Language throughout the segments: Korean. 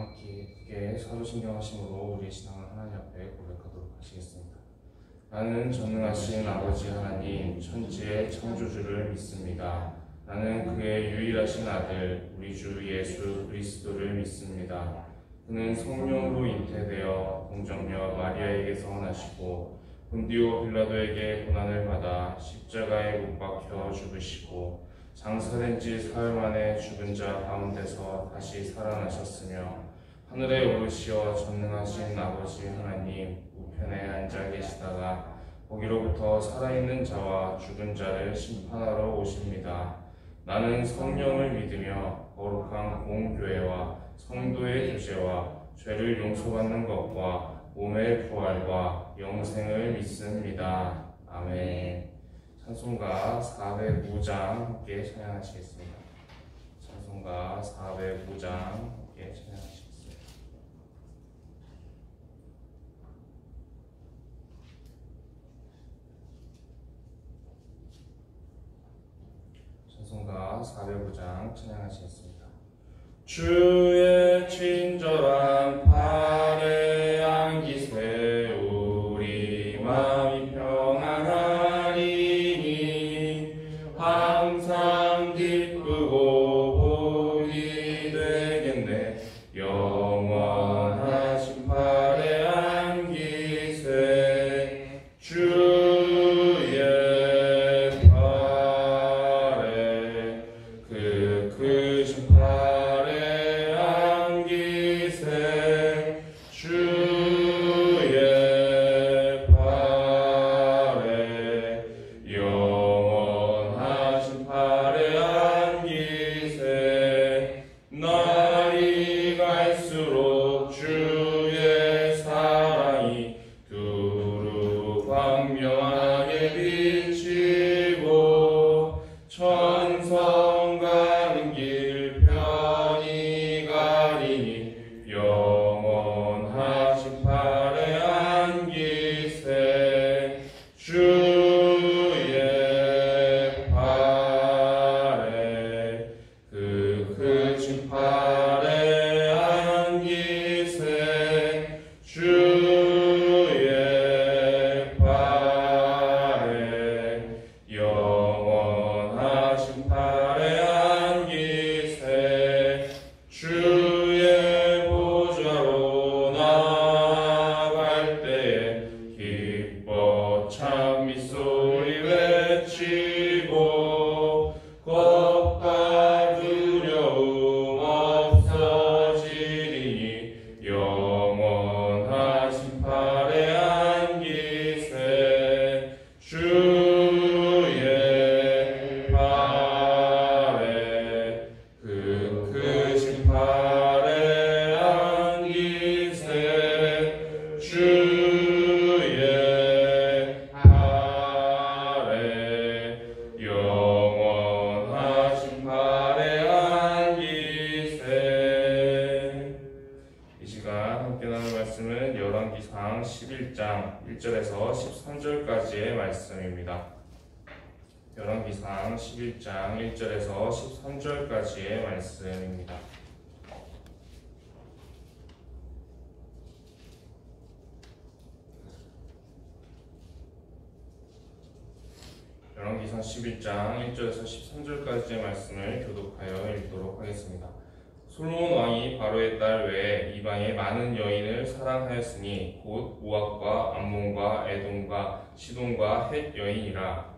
함께 사도신경하심으로 우리의 신앙을 하나님 앞에 고백하도록 하시겠습니다. 나는 전능하신 아버지 하나님 천지의 창조주를 믿습니다. 나는 그의 유일하신 아들 우리 주 예수 그리스도를 믿습니다. 그는 성령으로 잉태되어 동정녀 마리아에게서 나시고 본디오 빌라도에게 고난을 받아 십자가에 못 박혀 죽으시고 장사된 지 사흘 만에 죽은 자 가운데서 다시 살아나셨으며 하늘에 오르시어 전능하신 아버지 하나님 우편에 앉아 계시다가 거기로부터 살아있는 자와 죽은 자를 심판하러 오십니다. 나는 성령을 믿으며 거룩한 공교회와 성도의 교제와 죄를 용서받는 것과 몸의 부활과 영생을 믿습니다. 아멘. 찬송가 405장 함께 찬양하시겠습니다. 찬송가 405장 함께 찬양하시겠습니다. 찬송가 405장 찬양하시겠습니다. 주의 친절한 팔에 안기세 우리 마음이 평안하리니 항상 기쁘고 복이 되겠네. 영원하신 팔에 안기세 주의 팔에 그 크신 팔에 안기세 주의 팔에 영원하신 팔에 안기세 날이 갈수록 주의 사랑이 두루 광명하게 비치고 천성 가는 길 편히 가리니 영원하신 팔에 안기세 주의 팔에 그 크신 팔에 안기세 주의 팔에 영원하신 팔에 안기세 주의 보좌로 나아갈 때에 기뻐 참 미소리 외치고 겁과 두려움 없어지리니 영원하신 팔에 안기세 주의 팔에 그 크신 팔에 안기세 주의 팔에 영원하신 팔에 안기세. 이 시간 함께 나눌 말씀은 열왕기상 11장 1절에서 13절까지의 말씀입니다. 열왕기상 11장 1절에서 13절까지의 말씀입니다. 열왕기상 11장 1절에서 13절까지의 말씀을 교독하여 읽도록 하겠습니다. 솔로몬 왕이 바로의 딸 외에 이방의 많은 여인을 사랑하였으니 곧 모압과 암몬과 에돔과 시돈과 헷 여인이라.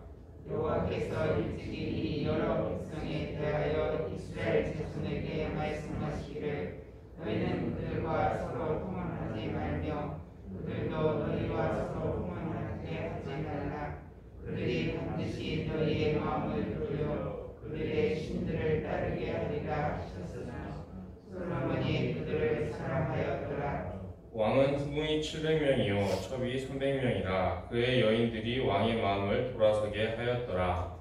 여호와께서 일찍이 이 여러 백성에 대하여 이스라엘 자손에게 말씀하시기를 너희는 그들과 서로 통혼하지 말며 그들도 너희와 서로 통혼하게 하지 말라. 그들이 반드시 너희의 마음을 돌려 그들의 신들을 따르게 하리라 하셨으나 솔로몬이 그들을 사랑하였더라. 왕은 후궁이 700명이요 첩이 300명이라. 그의 여인들이 왕의 마음을 돌아서게 하였더라.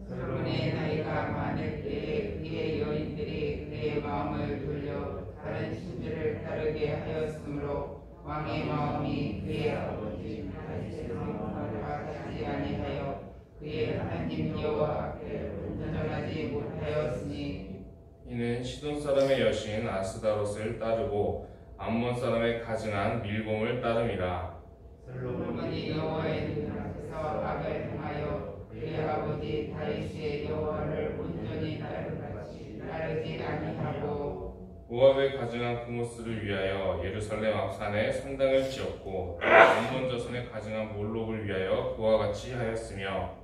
솔로몬의 나이가 많을 때에 그의 여인들이 그의 마음을 돌려 다른 신들을 따르게 하였으므로 왕의 마음이 그의 아버지 다윗으로가 가지 아니하여 그의 하나님 여호와 앞에 온전하지 못하였으니 이는 시돈 사람의 여신 아스다롯을 따르고 암몬 사람의 가증한 밀곰을 따름이라. 솔로몬이 여호와의 눈 앞에서 악을 행하여 그의 아버지 다윗의 여호와를 온전히 따르지 아니하고 모압의 가증한 그모스를 위하여 예루살렘 앞산에 산당을 지었고 암몬 자손의 가증한 몰록을 위하여 그와 같이 하였으며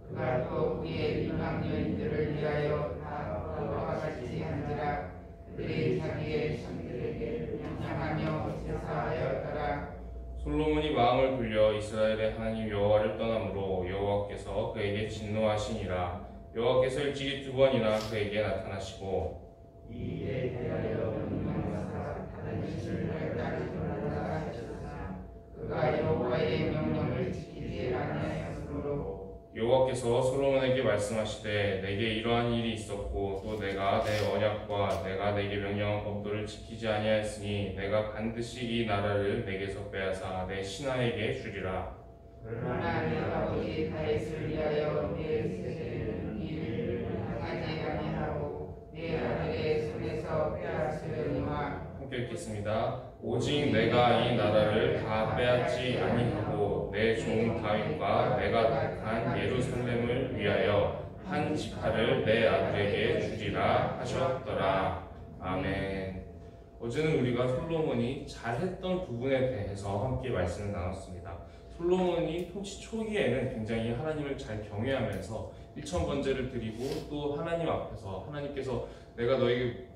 그가 또 그의 이방 여인들을 위하여 다 그와 같이 한지라. 그들이 자기의 신들에게 명령하며 제사하였더라. 솔로몬이 마음을 돌려 이스라엘의 하나님 여호와를 떠남으로 여호와께서 그에게 진노하시니라. 여호와께서 일찍이 2번이나 그에게 나타나시고 이 일에 대하여 명령하사 다른 신을 따르지 말라 하셨으나 그가 여호와의 명령을 지키지 아니하였으므로 여호와께서 솔로몬에게 말씀하시되 내게 이러한 일이 있었고 또 내가 내 언약과 내가 내게 명령한 법도를 지키지 아니하였으니 내가 반드시 이 나라를 내게서 빼앗아 내 신하에게 주리라. 그러나 내 아버지 다윗을 위하여 내 세대는 이를 행하지 아니하고 내 아들의 손에서 빼앗으려니와. 함께 읽겠습니다. 오직 내가 이 나라를 다 빼앗지 아니하고 내 종 다윗과 내가 택한 예루살렘을 위하여 한 지파를 내 아들에게 주리라 하셨더라. 아멘. 어제는 우리가 솔로몬이 잘했던 부분에 대해서 함께 말씀을 나눴습니다. 솔로몬이 통치 초기에는 굉장히 하나님을 잘 경외하면서 일천번제를 드리고 또 하나님 앞에서 하나님께서 내가 너에게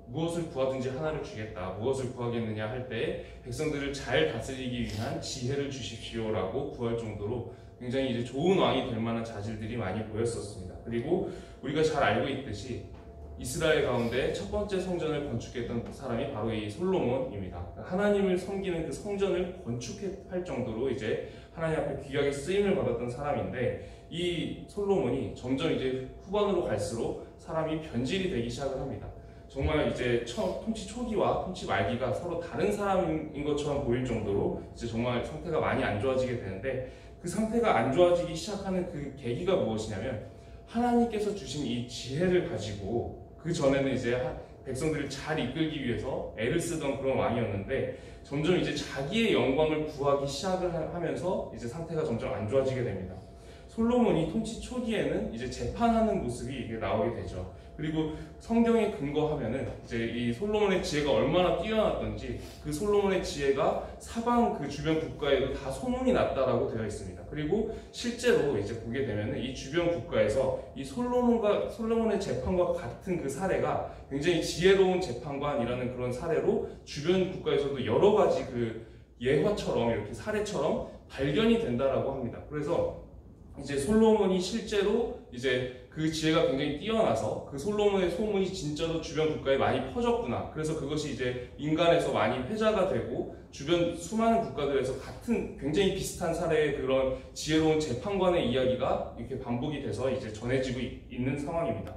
무엇을 구하든지 하나를 주겠다. 무엇을 구하겠느냐 할 때 백성들을 잘 다스리기 위한 지혜를 주십시오라고 구할 정도로 굉장히 이제 좋은 왕이 될 만한 자질들이 많이 보였었습니다. 그리고 우리가 잘 알고 있듯이 이스라엘 가운데 첫 번째 성전을 건축했던 사람이 바로 이 솔로몬입니다. 하나님을 섬기는 그 성전을 건축할 정도로 이제 하나님 앞에 귀하게 쓰임을 받았던 사람인데 이 솔로몬이 점점 이제 후반으로 갈수록 사람이 변질이 되기 시작을 합니다. 정말 이제 통치 초기와 통치 말기가 서로 다른 사람인 것처럼 보일 정도로 이제 정말 상태가 많이 안 좋아지게 되는데 그 상태가 안 좋아지기 시작하는 그 계기가 무엇이냐면 하나님께서 주신 이 지혜를 가지고 그 전에는 이제 백성들을 잘 이끌기 위해서 애를 쓰던 그런 왕이었는데 점점 이제 자기의 영광을 구하기 시작을 하면서 이제 상태가 점점 안 좋아지게 됩니다. 솔로몬이 통치 초기에는 이제 재판하는 모습이 이게 나오게 되죠. 그리고 성경에 근거하면은 이제 이 솔로몬의 지혜가 얼마나 뛰어났던지 그 솔로몬의 지혜가 사방 그 주변 국가에도 다 소문이 났다라고 되어 있습니다. 그리고 실제로 이제 보게 되면은 이 주변 국가에서 이 솔로몬의 재판과 같은 그 사례가 굉장히 지혜로운 재판관이라는 그런 사례로 주변 국가에서도 여러 가지 그 예화처럼 이렇게 사례처럼 발견이 된다라고 합니다. 그래서 이제 솔로몬이 실제로 이제 그 지혜가 굉장히 뛰어나서 그 솔로몬의 소문이 진짜로 주변 국가에 많이 퍼졌구나. 그래서 그것이 이제 인간에서 많이 회자가 되고 주변 수많은 국가들에서 같은 굉장히 비슷한 사례의 그런 지혜로운 재판관의 이야기가 이렇게 반복이 돼서 이제 전해지고 있는 상황입니다.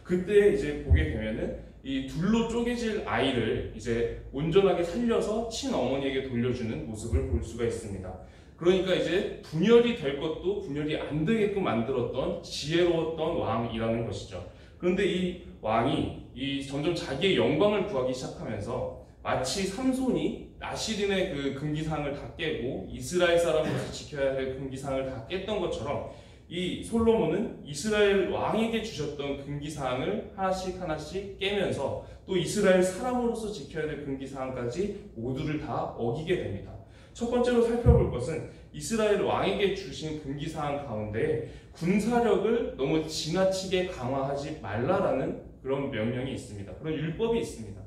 그때 이제 보게 되면은 이 둘로 쪼개질 아이를 이제 온전하게 살려서 친어머니에게 돌려주는 모습을 볼 수가 있습니다. 그러니까 이제 분열이 될 것도 분열이 안 되게끔 만들었던 지혜로웠던 왕이라는 것이죠. 그런데 이 왕이 점점 자기의 영광을 구하기 시작하면서 마치 삼손이 나시린의 그 금기사항을 다 깨고 이스라엘 사람으로서 지켜야 할 금기사항을 다 깼던 것처럼 이 솔로몬은 이스라엘 왕에게 주셨던 금기사항을 하나씩 깨면서 또 이스라엘 사람으로서 지켜야 될 금기사항까지 모두를 다 어기게 됩니다. 첫 번째로 살펴볼 것은 이스라엘 왕에게 주신 금기사항 가운데 군사력을 너무 지나치게 강화하지 말라라는 그런 명령이 있습니다. 그런 율법이 있습니다.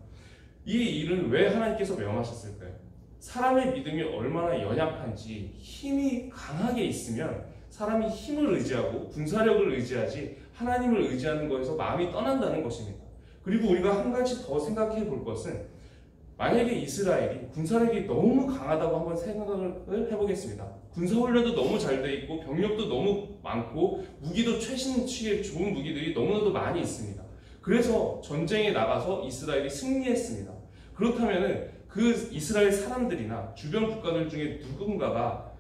이 일은 왜 하나님께서 명하셨을까요? 사람의 믿음이 얼마나 연약한지 힘이 강하게 있으면 사람이 힘을 의지하고 군사력을 의지하지 하나님을 의지하는 것에서 마음이 떠난다는 것입니다. 그리고 우리가 한 가지 더 생각해 볼 것은 만약에 이스라엘이 군사력이 너무 강하다고 한번 생각을 해보겠습니다. 군사훈련도 너무 잘 돼 있고 병력도 너무 많고 무기도 최신치의 좋은 무기들이 너무나도 많이 있습니다. 그래서 전쟁에 나가서 이스라엘이 승리했습니다. 그렇다면 그 이스라엘 사람들이나 주변 국가들 중에 누군가가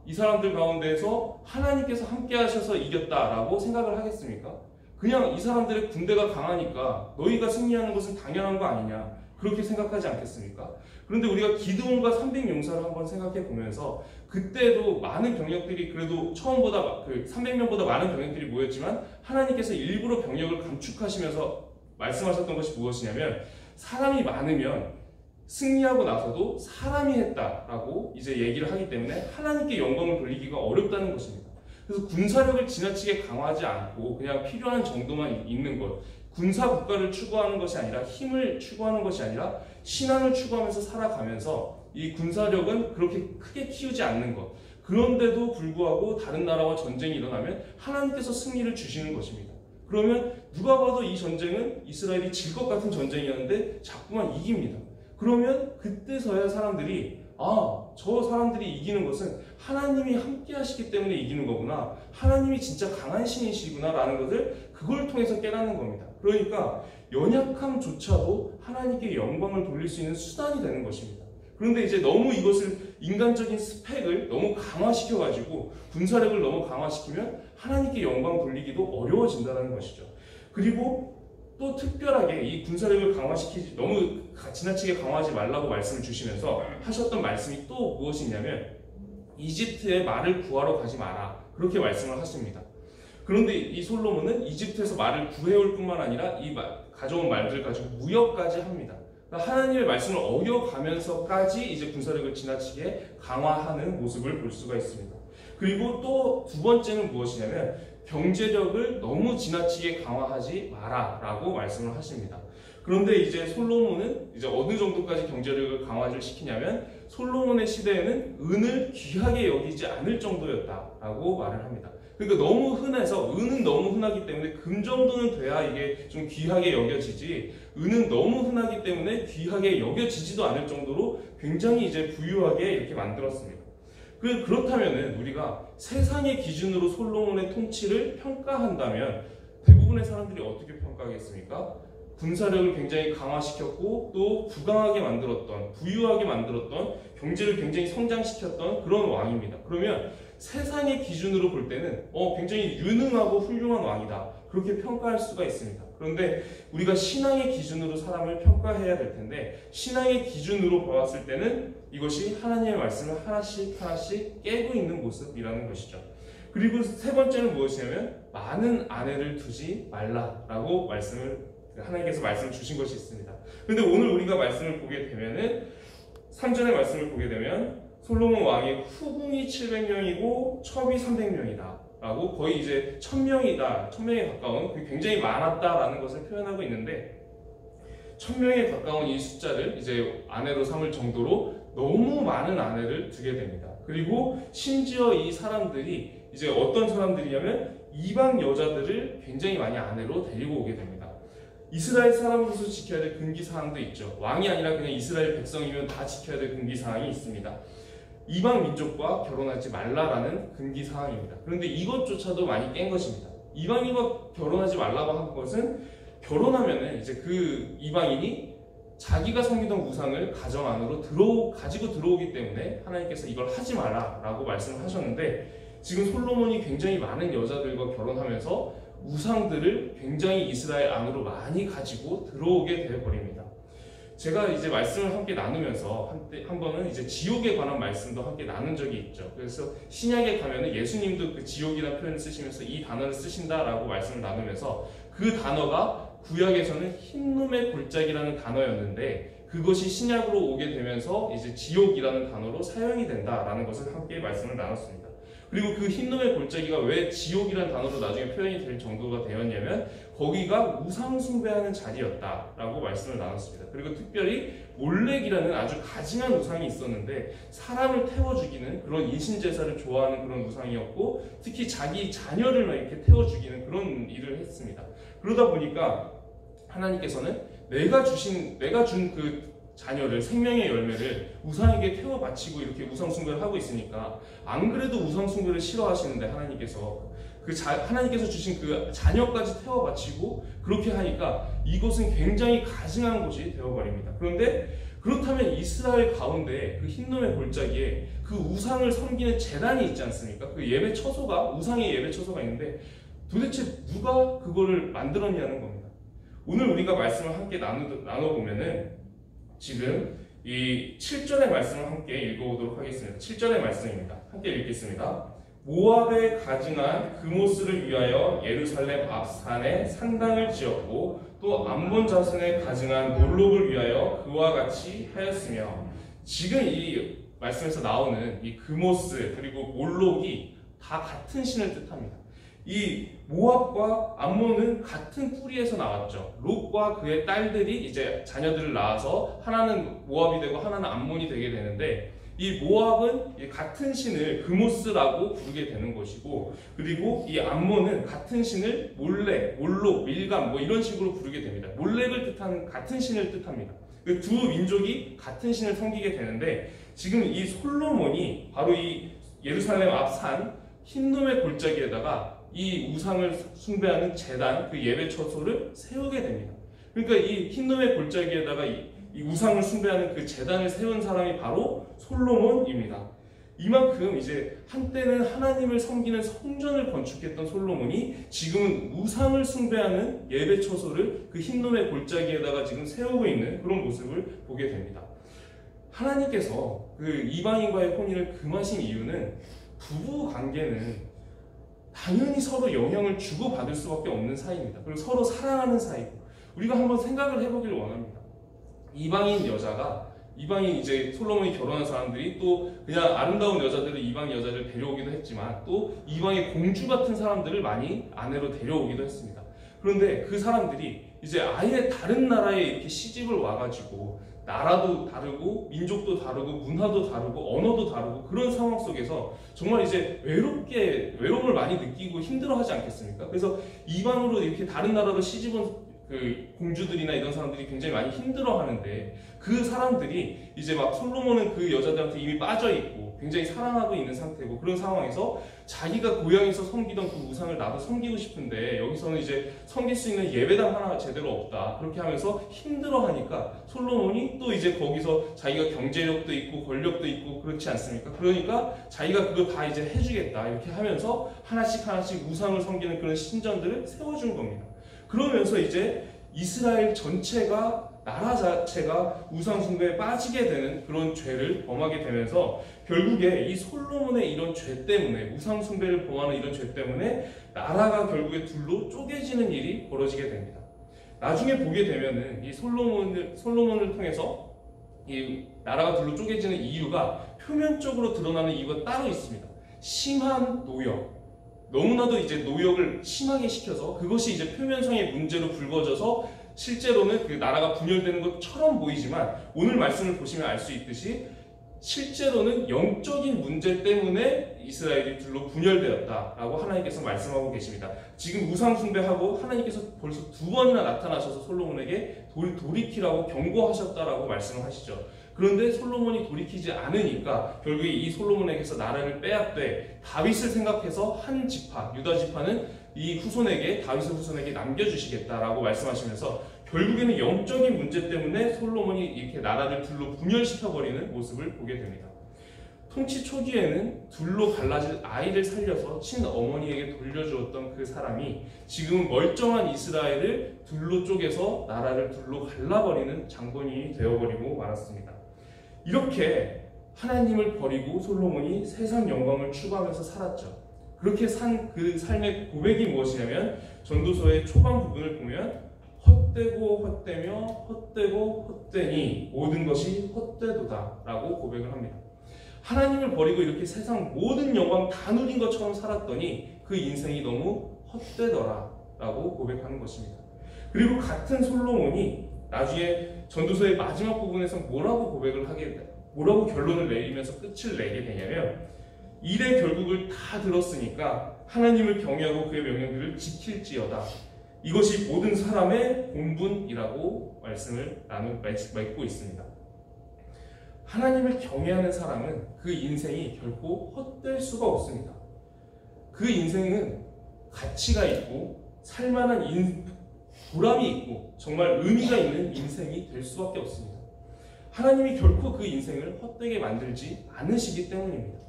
이 사람들 가운데에서 하나님께서 함께 하셔서 이겼다라고 생각을 하겠습니까? 그냥 이 사람들의 군대가 강하니까 너희가 승리하는 것은 당연한 거 아니냐, 그렇게 생각하지 않겠습니까? 그런데 우리가 기드온과 300용사를 한번 생각해 보면서 그때도 많은 병력들이 그래도 처음보다 300명보다 많은 병력들이 모였지만 하나님께서 일부러 병력을 감축하시면서 말씀하셨던 것이 무엇이냐면 사람이 많으면 승리하고 나서도 사람이 했다라고 이제 얘기를 하기 때문에 하나님께 영광을 돌리기가 어렵다는 것입니다. 그래서 군사력을 지나치게 강화하지 않고 그냥 필요한 정도만 있는 것, 군사 국가를 추구하는 것이 아니라 힘을 추구하는 것이 아니라 신앙을 추구하면서 살아가면서 이 군사력은 그렇게 크게 키우지 않는 것, 그런데도 불구하고 다른 나라와 전쟁이 일어나면 하나님께서 승리를 주시는 것입니다. 그러면 누가 봐도 이 전쟁은 이스라엘이 질 것 같은 전쟁이었는데 자꾸만 이깁니다. 그러면 그때서야 사람들이 저 사람들이 이기는 것은 하나님이 함께 하시기 때문에 이기는 거구나, 하나님이 진짜 강한 신이시구나 라는 것을 그걸 통해서 깨닫는 겁니다. 그러니까 연약함조차도 하나님께 영광을 돌릴 수 있는 수단이 되는 것입니다. 그런데 이제 너무 이것을 인간적인 스펙을 너무 강화시켜가지고 군사력을 너무 강화시키면 하나님께 영광 돌리기도 어려워진다는 것이죠. 그리고 또 특별하게 이 군사력을 강화시키지, 너무 지나치게 강화하지 말라고 말씀을 주시면서 하셨던 말씀이 또 무엇이냐면 이집트에 말을 구하러 가지 마라, 그렇게 말씀을 하십니다. 그런데 이 솔로몬은 이집트에서 말을 구해올 뿐만 아니라 이 가져온 말들 가지고 무역까지 합니다. 그러니까 하나님의 말씀을 어겨가면서까지 이제 군사력을 지나치게 강화하는 모습을 볼 수가 있습니다. 그리고 또 두 번째는 무엇이냐면 경제력을 너무 지나치게 강화하지 마라 라고 말씀을 하십니다. 그런데 이제 솔로몬은 이제 어느 정도까지 경제력을 강화를 시키냐면 솔로몬의 시대에는 은을 귀하게 여기지 않을 정도였다라고 말을 합니다. 그러니까 너무 흔해서, 은은 너무 흔하기 때문에 금 정도는 돼야 이게 좀 귀하게 여겨지지, 은은 너무 흔하기 때문에 귀하게 여겨지지도 않을 정도로 굉장히 이제 부유하게 이렇게 만들었습니다. 그렇다면은 우리가 세상의 기준으로 솔로몬의 통치를 평가한다면 대부분의 사람들이 어떻게 평가하겠습니까? 군사력을 굉장히 강화시켰고 또 부강하게 만들었던, 부유하게 만들었던, 경제를 굉장히 성장시켰던 그런 왕입니다. 그러면 세상의 기준으로 볼 때는 굉장히 유능하고 훌륭한 왕이다, 그렇게 평가할 수가 있습니다. 그런데 우리가 신앙의 기준으로 사람을 평가해야 될 텐데 신앙의 기준으로 보았을 때는 이것이 하나님의 말씀을 하나씩 하나씩 깨고 있는 모습이라는 것이죠. 그리고 세 번째는 무엇이냐면 많은 아내를 두지 말라라고 하나님께서 말씀을 주신 것이 있습니다. 그런데 오늘 우리가 말씀을 보게 되면은 3절의 말씀을 보게 되면 솔로몬 왕의 후궁이 700명이고 첩이 300명이다 라고 거의 이제 1000명이다, 1000명에 가까운, 굉장히 많았다라는 것을 표현하고 있는데 1000명에 가까운 이 숫자를 이제 아내로 삼을 정도로 너무 많은 아내를 두게 됩니다. 그리고 심지어 이 사람들이 이제 어떤 사람들이냐면 이방 여자들을 굉장히 많이 아내로 데리고 오게 됩니다. 이스라엘 사람으로서 지켜야 될 금기사항도 있죠. 왕이 아니라 그냥 이스라엘 백성이면 다 지켜야 될 금기사항이 있습니다. 이방 민족과 결혼하지 말라라는 금기사항입니다. 그런데 이것조차도 많이 깬 것입니다. 이방인과 결혼하지 말라고 한 것은 결혼하면은 이제 그 이방인이 자기가 섬기던 우상을 가정 안으로 가지고 들어오기 때문에 하나님께서 이걸 하지 마라라고 말씀을 하셨는데 지금 솔로몬이 굉장히 많은 여자들과 결혼하면서 우상들을 굉장히 이스라엘 안으로 많이 가지고 들어오게 되어버립니다. 제가 이제 말씀을 함께 나누면서 한 번은 이제 지옥에 관한 말씀도 함께 나눈 적이 있죠. 그래서 신약에 가면은 예수님도 그 지옥이라는 표현을 쓰시면서 이 단어를 쓰신다라고 말씀을 나누면서 그 단어가 구약에서는 흰놈의 골짜기라는 단어였는데 그것이 신약으로 오게 되면서 이제 지옥이라는 단어로 사용이 된다라는 것을 함께 말씀을 나눴습니다. 그리고 그 흰놈의 골짜기가 왜 지옥이라는 단어로 나중에 표현이 될 정도가 되었냐면 거기가 우상 숭배하는 자리였다라고 말씀을 나눴습니다. 그리고 특별히 몰렉이라는 아주 가증한 우상이 있었는데 사람을 태워 죽이는 그런 인신제사를 좋아하는 그런 우상이었고 특히 자기 자녀를 막 이렇게 태워 죽이는 그런 일을 했습니다. 그러다 보니까 하나님께서는 내가 준 그 자녀를, 생명의 열매를 우상에게 태워 바치고 이렇게 우상 숭배를 하고 있으니까 안 그래도 우상 숭배를 싫어하시는데 하나님께서 주신 그 자녀까지 태워 바치고 그렇게 하니까 이것은 굉장히 가증한 곳이 되어버립니다. 그런데 그렇다면 이스라엘 가운데 그 흰놈의 골짜기에 그 우상을 섬기는 제단이 있지 않습니까? 그 예배 처소가, 우상의 예배 처소가 있는데 도대체 누가 그거를 만들었냐는 겁니다. 오늘 우리가 말씀을 함께 나눠보면은 지금 이 7절의 말씀을 함께 읽어보도록 하겠습니다. 7절의 말씀입니다. 함께 읽겠습니다. 모압에 가증한 그모스를 위하여 예루살렘 앞산에 산당을 지었고 또 암몬 자손에 가증한 몰록을 위하여 그와 같이 하였으며, 지금 이 말씀에서 나오는 이 그모스 그리고 몰록이 다 같은 신을 뜻합니다. 이 모압과 암몬은 같은 뿌리에서 나왔죠. 롯과 그의 딸들이 이제 자녀들을 낳아서 하나는 모압이 되고 하나는 암몬이 되게 되는데, 이 모압은 같은 신을 그모스라고 부르게 되는 것이고, 그리고 이 암몬은 같은 신을 몰렉, 몰록, 밀감 뭐 이런 식으로 부르게 됩니다. 몰렉을 뜻하는 같은 신을 뜻합니다. 그 두 민족이 같은 신을 섬기게 되는데, 지금 이 솔로몬이 바로 이 예루살렘 앞 산 흰놈의 골짜기에다가 이 우상을 숭배하는 제단, 그 예배 처소를 세우게 됩니다. 그러니까 이 흰놈의 골짜기에다가 이 우상을 숭배하는 그 제단을 세운 사람이 바로 솔로몬입니다. 이만큼 이제 한때는 하나님을 섬기는 성전을 건축했던 솔로몬이 지금은 우상을 숭배하는 예배 처소를 그 흰놈의 골짜기에다가 지금 세우고 있는 그런 모습을 보게 됩니다. 하나님께서 그 이방인과의 혼인을 금하신 이유는 부부 관계는 당연히 서로 영향을 주고받을 수밖에 없는 사이입니다. 그리고 서로 사랑하는 사이고, 우리가 한번 생각을 해보길 원합니다. 이방인 이제 솔로몬이 결혼한 사람들이 또 그냥 아름다운 여자들을, 이방인 여자들을 데려오기도 했지만 또 이방의 공주 같은 사람들을 많이 아내로 데려오기도 했습니다. 그런데 그 사람들이 이제 아예 다른 나라에 이렇게 시집을 와가지고 나라도 다르고 민족도 다르고 문화도 다르고 언어도 다르고 그런 상황 속에서 정말 이제 외로움을 많이 느끼고 힘들어하지 않겠습니까? 그래서 이방으로 이렇게 다른 나라로 시집온 그 공주들이나 이런 사람들이 굉장히 많이 힘들어하는데, 그 사람들이 이제 막 솔로몬은 그 여자들한테 이미 빠져있고 굉장히 사랑하고 있는 상태고, 그런 상황에서 자기가 고향에서 섬기던 그 우상을 나도 섬기고 싶은데 여기서는 이제 섬길 수 있는 예배당 하나 제대로 없다, 그렇게 하면서 힘들어하니까 솔로몬이 또 이제 거기서 자기가 경제력도 있고 권력도 있고 그렇지 않습니까? 그러니까 자기가 그거 다 이제 해주겠다 이렇게 하면서 하나씩 우상을 섬기는 그런 신전들을 세워준 겁니다. 그러면서 이제 이스라엘 전체가, 나라 자체가 우상 숭배에 빠지게 되는 그런 죄를 범하게 되면서 결국에 이 솔로몬의 이런 죄 때문에, 우상 숭배를 범하는 이런 죄 때문에 나라가 결국에 둘로 쪼개지는 일이 벌어지게 됩니다. 나중에 보게 되면은 이 솔로몬을 통해서 이 나라가 둘로 쪼개지는 이유가 표면적으로 드러나는 이유가 따로 있습니다. 심한 노역. 너무나도 이제 노역을 심하게 시켜서 그것이 이제 표면상의 문제로 불거져서 실제로는 그 나라가 분열되는 것처럼 보이지만, 오늘 말씀을 보시면 알 수 있듯이 실제로는 영적인 문제 때문에 이스라엘이 둘로 분열되었다라고 하나님께서 말씀하고 계십니다. 지금 우상 숭배하고 하나님께서 벌써 2번이나 나타나셔서 솔로몬에게 돌이키라고 경고하셨다라고 말씀을 하시죠. 그런데 솔로몬이 돌이키지 않으니까 결국에 이 솔로몬에게서 나라를 빼앗되 다윗을 생각해서 한 지파, 유다 지파는 이 후손에게, 다윗의 후손에게 남겨주시겠다라고 말씀하시면서 결국에는 영적인 문제 때문에 솔로몬이 이렇게 나라를 둘로 분열시켜버리는 모습을 보게 됩니다. 통치 초기에는 둘로 갈라질 아이를 살려서 친어머니에게 돌려주었던 그 사람이 지금 멀쩡한 이스라엘을 둘로 쪼개서 나라를 둘로 갈라버리는 장본인이 되어버리고 말았습니다. 이렇게 하나님을 버리고 솔로몬이 세상 영광을 추구하면서 살았죠. 그렇게 산 그 삶의 고백이 무엇이냐면, 전도서의 초반 부분을 보면 헛되고 헛되며 헛되고 헛되니 모든 것이 헛되도다 라고 고백을 합니다. 하나님을 버리고 이렇게 세상 모든 영광 다 누린 것처럼 살았더니 그 인생이 너무 헛되더라 라고 고백하는 것입니다. 그리고 같은 솔로몬이 나중에 전도서의 마지막 부분에서 뭐라고 결론을 내리면서 끝을 내게 되냐면, 일의 결국을 다 들었으니까 하나님을 경외하고 그의 명령들을 지킬지어다. 이것이 모든 사람의 본분이라고 말씀을 맺고 있습니다. 하나님을 경외하는 사람은 그 인생이 결코 헛될 수가 없습니다. 그 인생은 가치가 있고 살만한 보람이 있고 정말 의미가 있는 인생이 될 수밖에 없습니다. 하나님이 결코 그 인생을 헛되게 만들지 않으시기 때문입니다.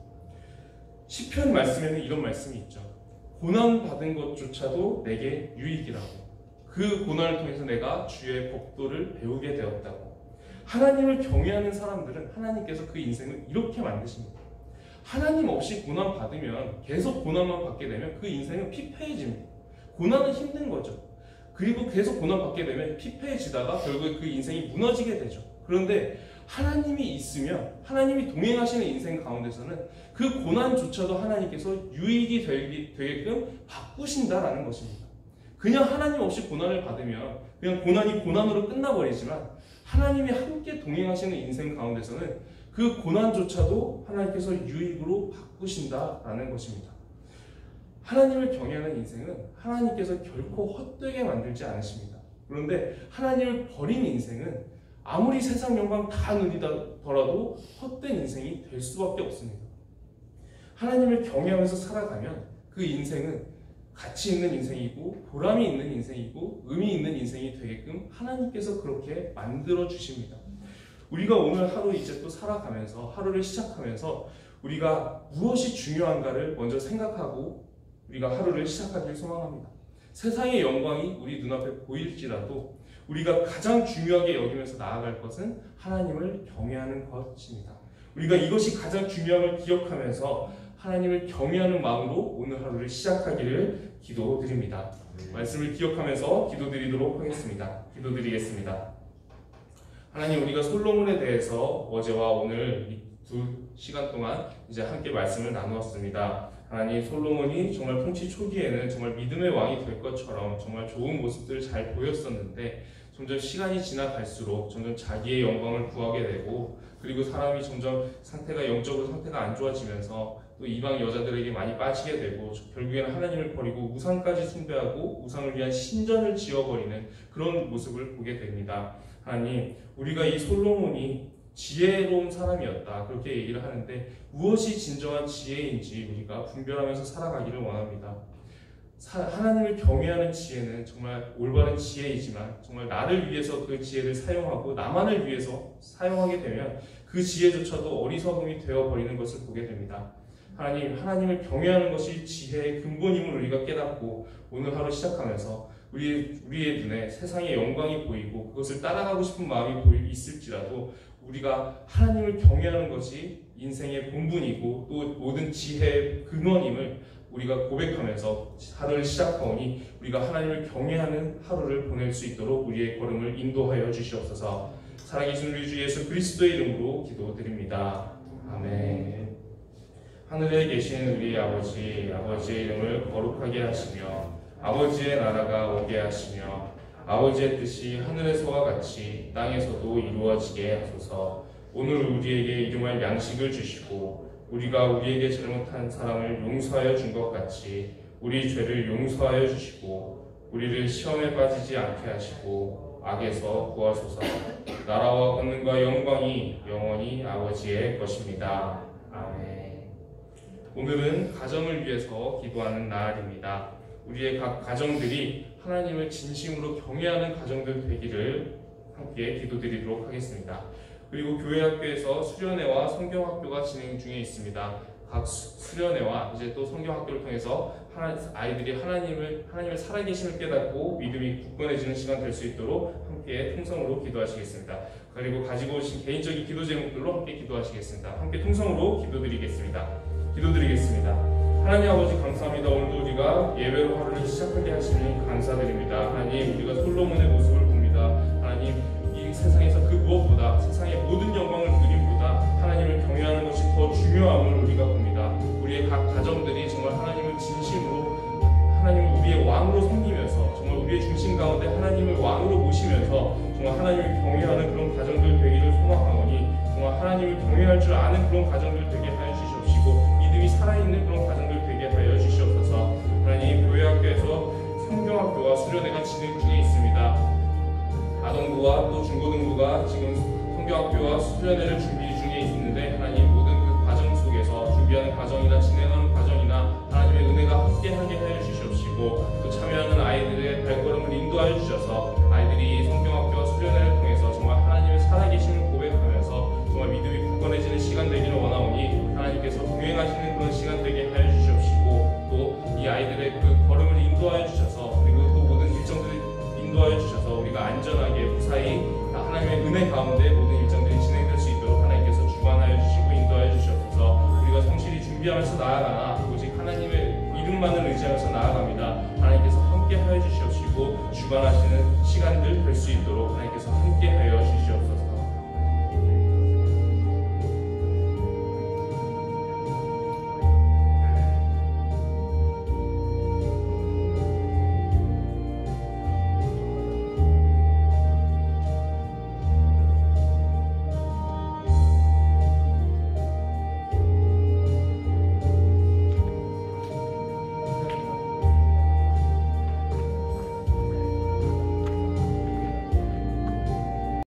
시편 말씀에는 이런 말씀이 있죠. 고난받은 것조차도 내게 유익이라고. 그 고난을 통해서 내가 주의 법도를 배우게 되었다고. 하나님을 경외하는 사람들은 하나님께서 그 인생을 이렇게 만드십니다. 하나님 없이 고난받으면, 계속 고난만 받게 되면 그 인생은 피폐해집니다. 고난은 힘든 거죠. 그리고 계속 고난받게 되면 피폐해지다가 결국에 그 인생이 무너지게 되죠. 그런데 하나님이 있으면, 하나님이 동행하시는 인생 가운데서는 그 고난조차도 하나님께서 유익이 되게끔 바꾸신다라는 것입니다. 그냥 하나님 없이 고난을 받으면 그냥 고난이 고난으로 끝나버리지만, 하나님이 함께 동행하시는 인생 가운데서는 그 고난조차도 하나님께서 유익으로 바꾸신다라는 것입니다. 하나님을 경외하는 인생은 하나님께서 결코 헛되게 만들지 않으십니다. 그런데 하나님을 버린 인생은 아무리 세상 영광 다 누리더라도 헛된 인생이 될 수밖에 없습니다. 하나님을 경외하면서 살아가면 그 인생은 가치 있는 인생이고 보람이 있는 인생이고 의미 있는 인생이 되게끔 하나님께서 그렇게 만들어 주십니다. 우리가 오늘 하루 이제 또 살아가면서, 하루를 시작하면서 우리가 무엇이 중요한가를 먼저 생각하고 우리가 하루를 시작하길 소망합니다. 세상의 영광이 우리 눈앞에 보일지라도 우리가 가장 중요하게 여기면서 나아갈 것은 하나님을 경외하는 것입니다. 우리가 이것이 가장 중요함을 기억하면서 하나님을 경외하는 마음으로 오늘 하루를 시작하기를 기도드립니다. 말씀을 기억하면서 기도드리도록 하겠습니다. 기도드리겠습니다. 하나님, 우리가 솔로몬에 대해서 어제와 오늘 이 2시간 동안 이제 함께 말씀을 나누었습니다. 하나님, 솔로몬이 정말 통치 초기에는 정말 믿음의 왕이 될 것처럼 정말 좋은 모습들을 잘 보였었는데, 점점 시간이 지나갈수록 점점 자기의 영광을 구하게 되고, 그리고 사람이 점점 영적으로 상태가 안 좋아지면서 또 이방 여자들에게 많이 빠지게 되고, 결국에는 하나님을 버리고 우상까지 숭배하고 우상을 위한 신전을 지어버리는 그런 모습을 보게 됩니다. 하나님, 우리가 이 솔로몬이 지혜로운 사람이었다, 그렇게 얘기를 하는데 무엇이 진정한 지혜인지 우리가 분별하면서 살아가기를 원합니다. 하나님을 경외하는 지혜는 정말 올바른 지혜이지만, 정말 나를 위해서 그 지혜를 사용하고 나만을 위해서 사용하게 되면 그 지혜조차도 어리석음이 되어버리는 것을 보게 됩니다. 하나님, 하나님을 경외하는 것이 지혜의 근본임을 우리가 깨닫고 오늘 하루 시작하면서 우리의 눈에 세상의 영광이 보이고 그것을 따라가고 싶은 마음이 있을지라도 우리가 하나님을 경외하는 것이 인생의 본분이고 또 모든 지혜의 근원임을 우리가 고백하면서 하루를 시작하오니 우리가 하나님을 경외하는 하루를 보낼 수 있도록 우리의 걸음을 인도하여 주시옵소서. 살아계신 우리 주 예수 그리스도의 이름으로 기도드립니다. 아멘. 하늘에 계신 우리 아버지의 이름을 거룩하게 하시며 아버지의 나라가 오게 하시며 아버지의 뜻이 하늘에서와 같이 땅에서도 이루어지게 하소서. 오늘 우리에게 일용할 양식을 주시고 우리가 우리에게 잘못한 사람을 용서하여 준 것 같이 우리 죄를 용서하여 주시고 우리를 시험에 빠지지 않게 하시고 악에서 구하소서. 나라와 권능과 영광이 영원히 아버지의 것입니다. 아멘. 오늘은 가정을 위해서 기도하는 날입니다. 우리의 각 가정들이 하나님을 진심으로 경외하는 가정들 되기를 함께 기도드리도록 하겠습니다. 그리고 교회 학교에서 수련회와 성경학교가 진행 중에 있습니다. 각 수련회와 이제 또 성경학교를 통해서 아이들이 하나님을 살아계심을 깨닫고 믿음이 굳건해지는 시간 될 수 있도록 함께 통성으로 기도하시겠습니다. 그리고 가지고 오신 개인적인 기도 제목들로 함께 기도하시겠습니다. 함께 통성으로 기도드리겠습니다. 하나님 아버지 감사합니다. 오늘도 우리가 예배로 하루를 시작하게 하시니 감사드립니다. 하나님, 우리가 솔로몬의 모습을 봅니다. 하나님, 이 세상에서 그 무엇보다 세상의 모든 영광을 누림보다 하나님을 경외하는 것이 더 중요함을 우리가 봅니다. 우리의 각 가정들이 정말 하나님을 진심으로 하나님을 우리의 왕으로 섬기면서 정말 우리의 중심 가운데 하나님을 왕으로 모시면서 정말 하나님을 경외하는 그런 가정들 되기를 소망하오니 정말 하나님을 경외할 줄 아는 그런 가정들 되게 하여 주시옵시고 믿음이 살아있는 그런 가정들 되게 하여 주시옵소서. 하나님, 교회학교에서 성경학교와 수련회가 진행 중에 있습니다. 아동부와 또 중고등부가 지금 성경학교와 수련회를 준비 중에 있는데 하나님, 모든 그 과정 속에서 준비하는 과정이나 진행하는 과정이나 하나님의 은혜가 함께하게 하여 주시옵시고 또 참여하는 아이들의 발걸음을 인도하여 주셔서 아이들이 성경학교와 수련회를 통해서 정말 하나님의 살아계심을 고백하면서 정말 믿음이 굳건해지는 시간 되기를 원하오니 하나님께서 동행하시는 그런 시간 되게 하여 주시옵시고 또 이 아이들의 가운데 모든 일정들이 진행될 수 있도록 하나님께서 주관하여 주시고 인도하여 주시옵소서. 우리가 성실히 준비하면서 나아가나 오직 하나님의 이름만을 의지하면서 나아갑니다. 하나님께서 함께하여 주시옵시고 주관하시는 시간들 될 수 있도록 하나님께서 함께하여